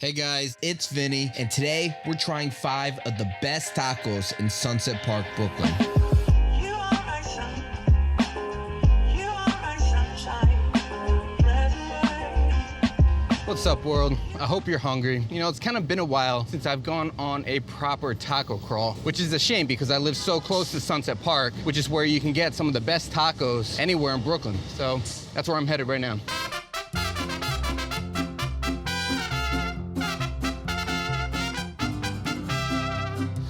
Hey guys, it's Vinny, and today we're trying 5 of the best tacos in Sunset Park, Brooklyn. What's up, world? I hope you're hungry. You know, it's kind of been a while since I've gone on a proper taco crawl, which is a shame because I live so close to Sunset Park, which is where you can get some of the best tacos anywhere in Brooklyn. So that's where I'm headed right now.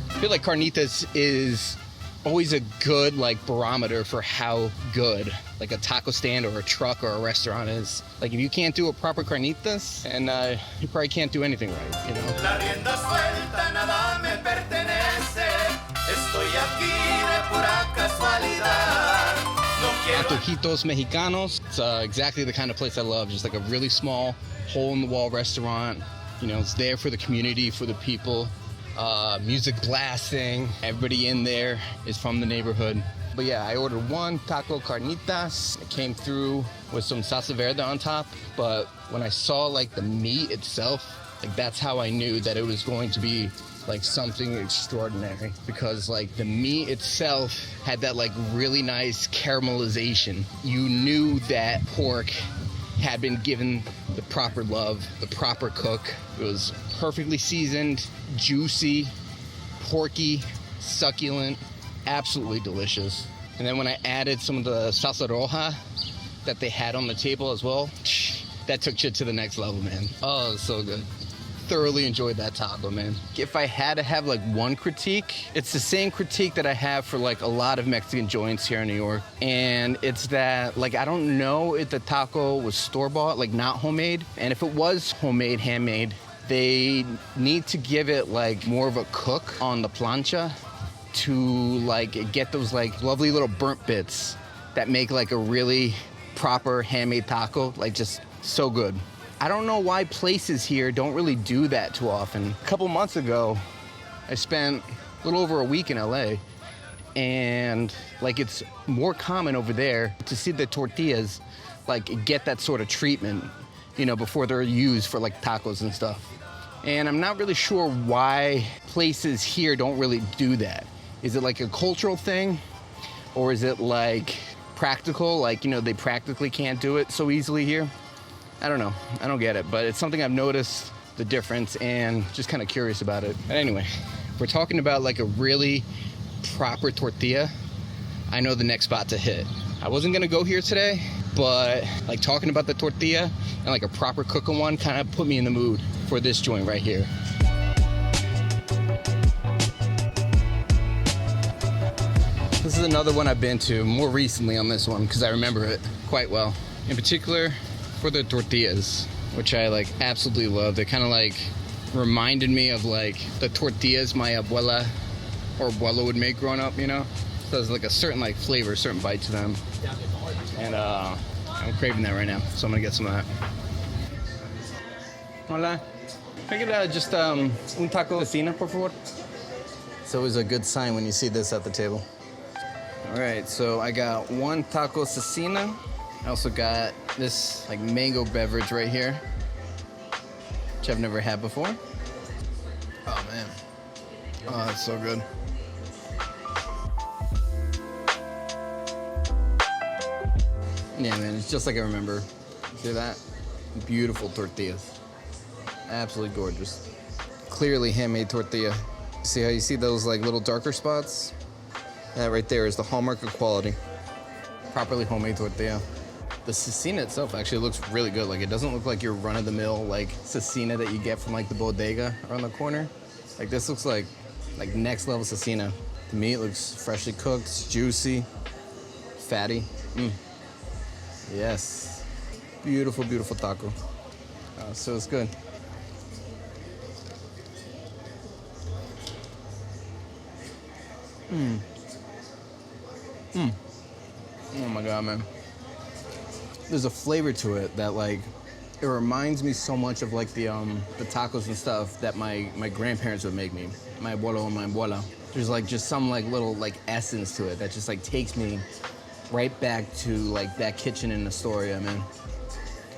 I feel like Carnitas is always a good barometer for how good a taco stand or a truck or a restaurant is. If you can't do a proper Carnitas, and you probably can't do anything right, you know? La rienda suelta, nada me pertenece. Estoy aquí de pura casualidad. Antojitos Mexicanos. It's exactly the kind of place I love. Just a really small hole-in-the-wall restaurant. You know, it's there for the community, for the people. Music blasting. Everybody in there is from the neighborhood. But yeah, I ordered 1 taco carnitas. It came through with some salsa verde on top. But when I saw the meat itself, that's how I knew that it was going to be something extraordinary, because the meat itself had that really nice caramelization. You knew that pork had been given the proper love, the proper cook. It was perfectly seasoned, juicy, porky, succulent, absolutely delicious. And then when I added some of the salsa roja that they had on the table as well, that took shit to the next level, man. Oh, it was so good. Thoroughly enjoyed that taco, man. If I had to have one critique, it's the same critique that I have for a lot of Mexican joints here in New York. And it's that I don't know if the taco was store-bought, not homemade. And if it was homemade, handmade, they need to give it more of a cook on the plancha to get those lovely little burnt bits that make a really proper handmade taco, just so good. I don't know why places here don't really do that too often. A couple months ago, I spent a little over a week in LA, and it's more common over there to see the tortillas get that sort of treatment, you know, before they're used for tacos and stuff. And I'm not really sure why places here don't really do that. Is it a cultural thing, or is it practical, you know, they practically can't do it so easily here? I don't know. I don't get it, but it's something I've noticed the difference and just kind of curious about it. But anyway, if we're talking about a really proper tortilla, I know the next spot to hit. I wasn't gonna go here today, but talking about the tortilla and a proper cooking one kind of put me in the mood for this joint right here. This is another one I've been to more recently on this one because I remember it quite well. In particular, for the tortillas, which I absolutely love. They kind of reminded me of the tortillas my abuela or abuelo would make growing up, you know? So there's a certain flavor, certain bite to them. And I'm craving that right now, so I'm gonna get some of that. Hola. Can I get just un taco cecina, por favor? It's always a good sign when you see this at the table. All right, so I got 1 taco cecina. I also got this mango beverage right here, which I've never had before. Oh man, oh that's so good. Yeah man, it's just like I remember. See that? Beautiful tortillas, absolutely gorgeous. Clearly handmade tortilla. See how you see those little darker spots? That right there is the hallmark of quality. Properly homemade tortilla. The cecina itself actually looks really good. It doesn't look like your run-of-the-mill cecina that you get from the bodega around the corner. This looks like next-level cecina. The meat looks freshly cooked, it's juicy, fatty. Yes. Beautiful, beautiful taco. So it's good. Oh my God, man. There's a flavor to it that it reminds me so much of the tacos and stuff that my grandparents would make me, my abuelo and my abuela. There's just some little essence to it that just takes me right back to that kitchen in Astoria, man.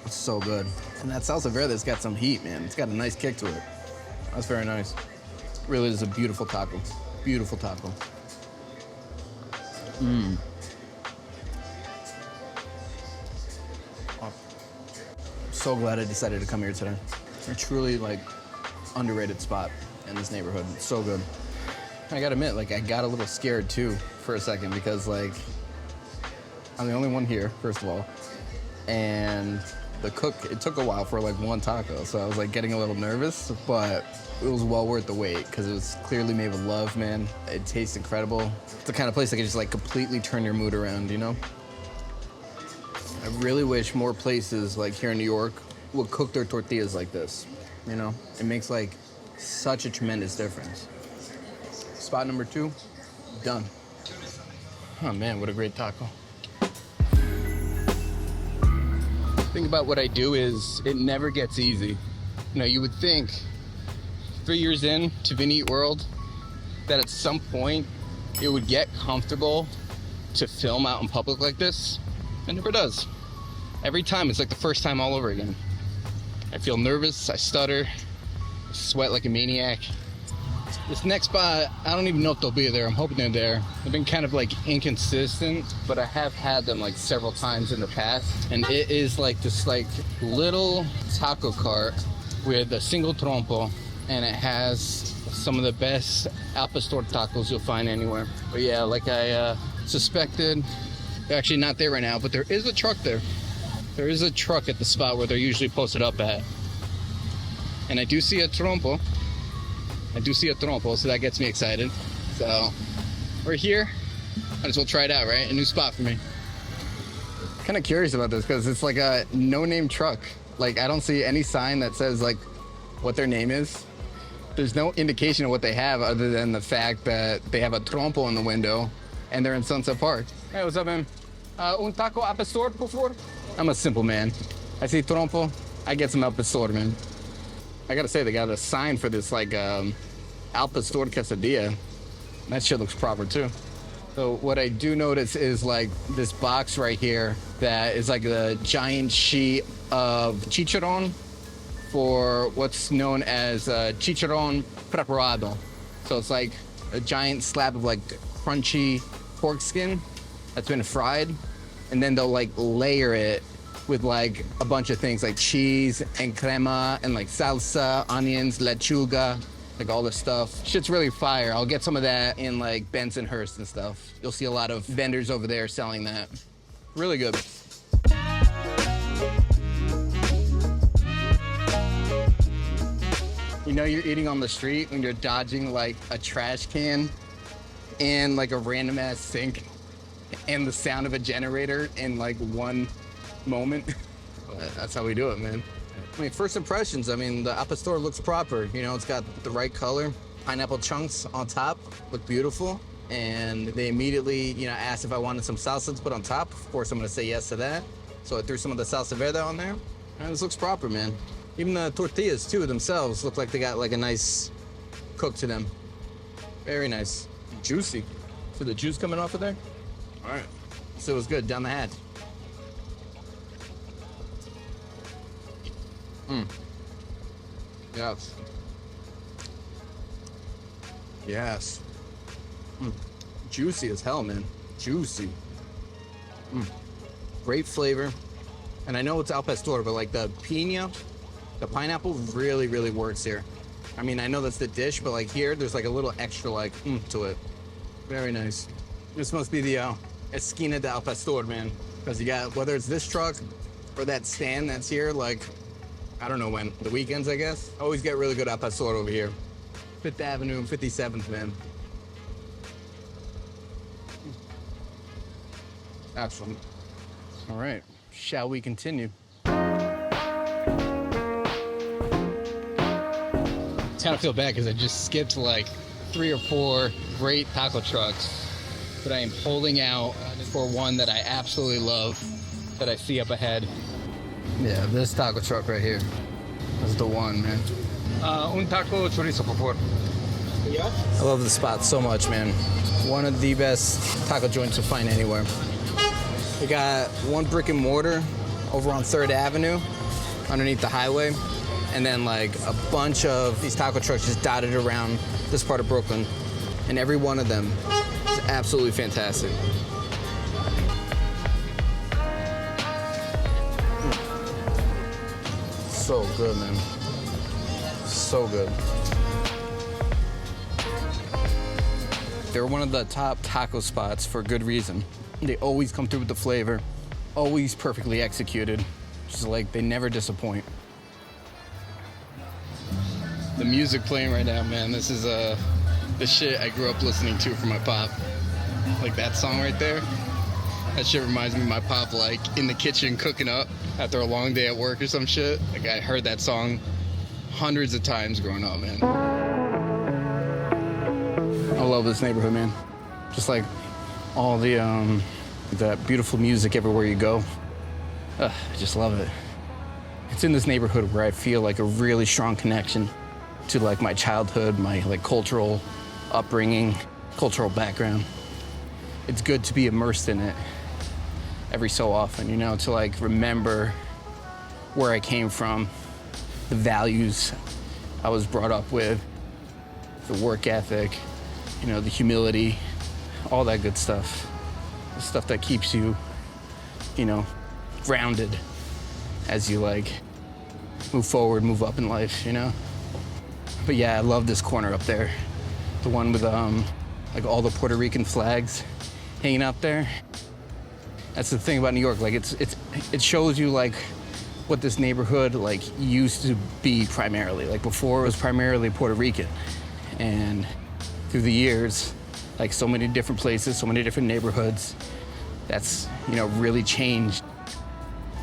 It's so good. And that salsa verde's got some heat, man. It's got a nice kick to it. That's very nice. Really is a beautiful taco. Beautiful taco. Mmm. Oh. So glad I decided to come here today. It's a truly, like, underrated spot in this neighborhood. It's so good. I gotta admit, like, I got a little scared, too, for a second, because, like, I'm the only one here, first of all. And the cook, it took a while for, like, one taco, so I was, like, getting a little nervous, but it was well worth the wait, because it was clearly made with love, man. It tastes incredible. It's the kind of place that can just, like, completely turn your mood around, you know? I really wish more places, like, here in New York, would cook their tortillas like this, you know? It makes, like, such a tremendous difference. Spot number 2, done. Oh, man, what a great taco. The thing about what I do is it never gets easy. You know, you would think 3 years in to Vinny Eat World that at some point it would get comfortable to film out in public like this. It never does. Every time it's like the first time all over again. I feel nervous, I stutter, I sweat like a maniac. This next spot, I don't even know if they'll be there. I'm hoping they're there. They've been kind of like inconsistent, but I have had them like several times in the past. And it is like this like little taco cart with a single trompo, and it has some of the best al pastor tacos you'll find anywhere. But yeah, like I suspected, they're actually not there right now, but there is a truck there. There is a truck at the spot where they're usually posted up at. And I do see a trompo. So that gets me excited. So we're here. Might as well try it out, right? A new spot for me. Kind of curious about this because it's like a no-name truck. Like I don't see any sign that says like what their name is. There's no indication of what they have other than the fact that they have a trompo in the window and they're in Sunset Park. Hey, what's up, man? Un taco al pastor, por favor? I'm a simple man. I see trompo, I get some al pastor, man. I gotta say, they got a sign for this, like, al pastor quesadilla. That shit looks proper, too. So what I do notice is, like, this box right here that is, like, a giant sheet of chicharron for what's known as chicharron preparado. So it's, like, a giant slab of, like, crunchy pork skin that's been fried. And then they'll, like, layer it with like a bunch of things like cheese and crema and like salsa, onions, lechuga, like all this stuff. Shit's really fire. I'll get some of that in like Bensonhurst and stuff. You'll see a lot of vendors over there selling that. Really good. You know you're eating on the street when you're dodging like a trash can and like a random ass sink and the sound of a generator in like one moment. That's how we do it, man. I mean, first impressions, I mean, the al pastor looks proper. You know, it's got the right color. Pineapple chunks on top look beautiful. And they immediately, you know, asked if I wanted some salsa to put on top. Of course, I'm gonna say yes to that. So I threw some of the salsa verde on there. And this looks proper, man. Even the tortillas, too, themselves look like they got like a nice cook to them. Very nice. Juicy. So the juice coming off of there? All right. So it was good, down the hatch. Yes. Yes. Juicy as hell, man. Juicy. Great flavor. And I know it's al pastor, but like the piña, the pineapple really, really works here. I mean, I know that's the dish, but like here, there's like a little extra like to it. Very nice. This must be the esquina de al pastor, man. Because you got, whether it's this truck or that stand that's here, like, I don't know when. The weekends, I guess. Always get really good al pastor over here. 5th Avenue and 57th, man. Excellent. All right. Shall we continue? I kind of feel bad because I just skipped like 3 or 4 great taco trucks, but I am holding out for one that I absolutely love that I see up ahead. Yeah, this taco truck right here is the one, man. Un taco chorizo, por favor. Yeah. I love the spot so much, man. One of the best taco joints you'll find anywhere. We got one brick and mortar over on 3rd Avenue, underneath the highway. And then like a bunch of these taco trucks just dotted around this part of Brooklyn. And every one of them is absolutely fantastic. So good, man. So good. They're one of the top taco spots for good reason. They always come through with the flavor, always perfectly executed. Just like they never disappoint. The music playing right now, man, this is the shit I grew up listening to from my pop. Like that song right there, that shit reminds me of my pop, like in the kitchen cooking up after a long day at work or some shit. Like I heard that song hundreds of times growing up, man. I love this neighborhood, man. Just like all the that beautiful music everywhere you go. I just love it. It's in this neighborhood where I feel like a really strong connection to like my childhood, my like cultural upbringing, cultural background. It's good to be immersed in it every so often, you know, to like remember where I came from, the values I was brought up with, the work ethic, you know, the humility, all that good stuff. The stuff that keeps you, you know, grounded as you like move forward, move up in life, you know? But yeah, I love this corner up there. The one with like all the Puerto Rican flags hanging out there. That's the thing about New York, like it shows you like what this neighborhood like used to be primarily. Like before it was primarily Puerto Rican. And through the years, like so many different places, so many different neighborhoods, that's, you know, really changed,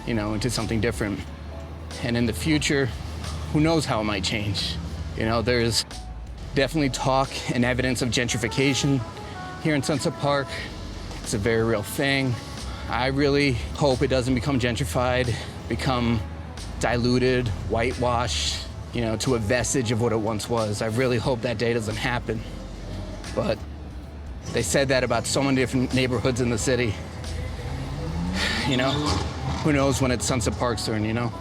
you know, into something different. And in the future, who knows how it might change? You know, there's definitely talk and evidence of gentrification here in Sunset Park. It's a very real thing. I really hope it doesn't become gentrified, become diluted, whitewashed, you know, to a vestige of what it once was. I really hope that day doesn't happen. But they said that about so many different neighborhoods in the city. You know, who knows when it's Sunset Park's turn, you know?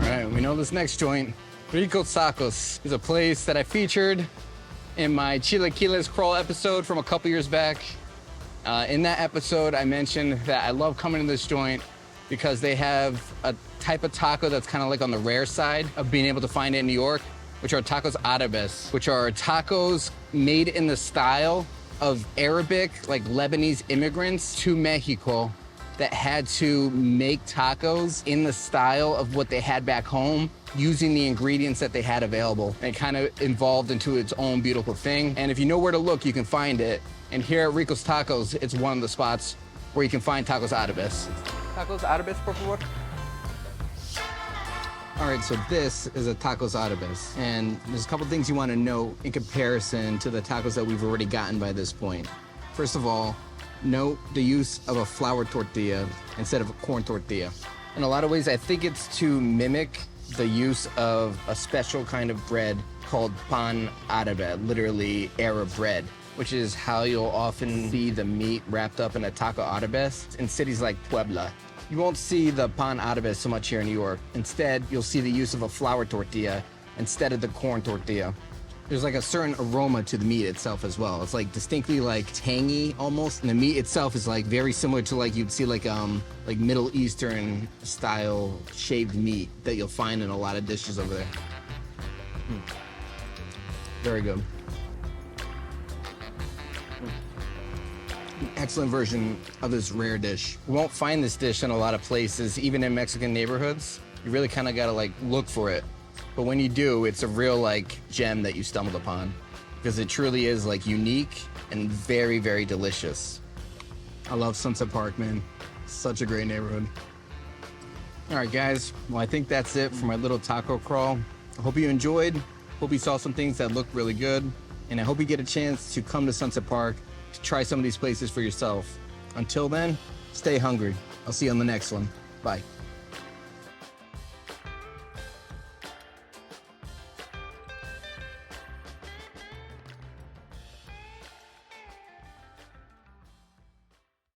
All right, we know this next joint, Ricos Tacos, is a place that I featured in my Chilaquiles Crawl episode from a couple years back. In that episode, I mentioned that I love coming to this joint because they have a type of taco that's kind of like on the rare side of being able to find it in New York, which are tacos Árabes, which are tacos made in the style of Arabic, like Lebanese immigrants to Mexico that had to make tacos in the style of what they had back home using the ingredients that they had available. And it kind of evolved into its own beautiful thing. And if you know where to look, you can find it. And here at Ricos Tacos, it's one of the spots where you can find tacos Árabes. Tacos Árabes, por favor. All right, so this is a tacos Árabes, and there's a couple things you want to know in comparison to the tacos that we've already gotten by this point. First of all, note the use of a flour tortilla instead of a corn tortilla. In a lot of ways, I think it's to mimic the use of a special kind of bread called pan árabe, literally Arab bread, which is how you'll often see the meat wrapped up in a taco Árabes in cities like Puebla. You won't see the pan árabe so much here in New York. Instead, you'll see the use of a flour tortilla instead of the corn tortilla. There's like a certain aroma to the meat itself as well. It's like distinctly like tangy almost. And the meat itself is like very similar to like you'd see like Middle Eastern style shaved meat that you'll find in a lot of dishes over there. Very good. Excellent version of this rare dish. You won't find this dish in a lot of places, even in Mexican neighborhoods. You really kind of gotta like look for it. But when you do, it's a real like gem that you stumbled upon because it truly is like unique and very, very delicious. I love Sunset Park, man. Such a great neighborhood. All right, guys. Well, I think that's it for my little taco crawl. I hope you enjoyed. Hope you saw some things that look really good. And I hope you get a chance to come to Sunset Park to try some of these places for yourself. Until then, stay hungry. I'll see you on the next one. Bye.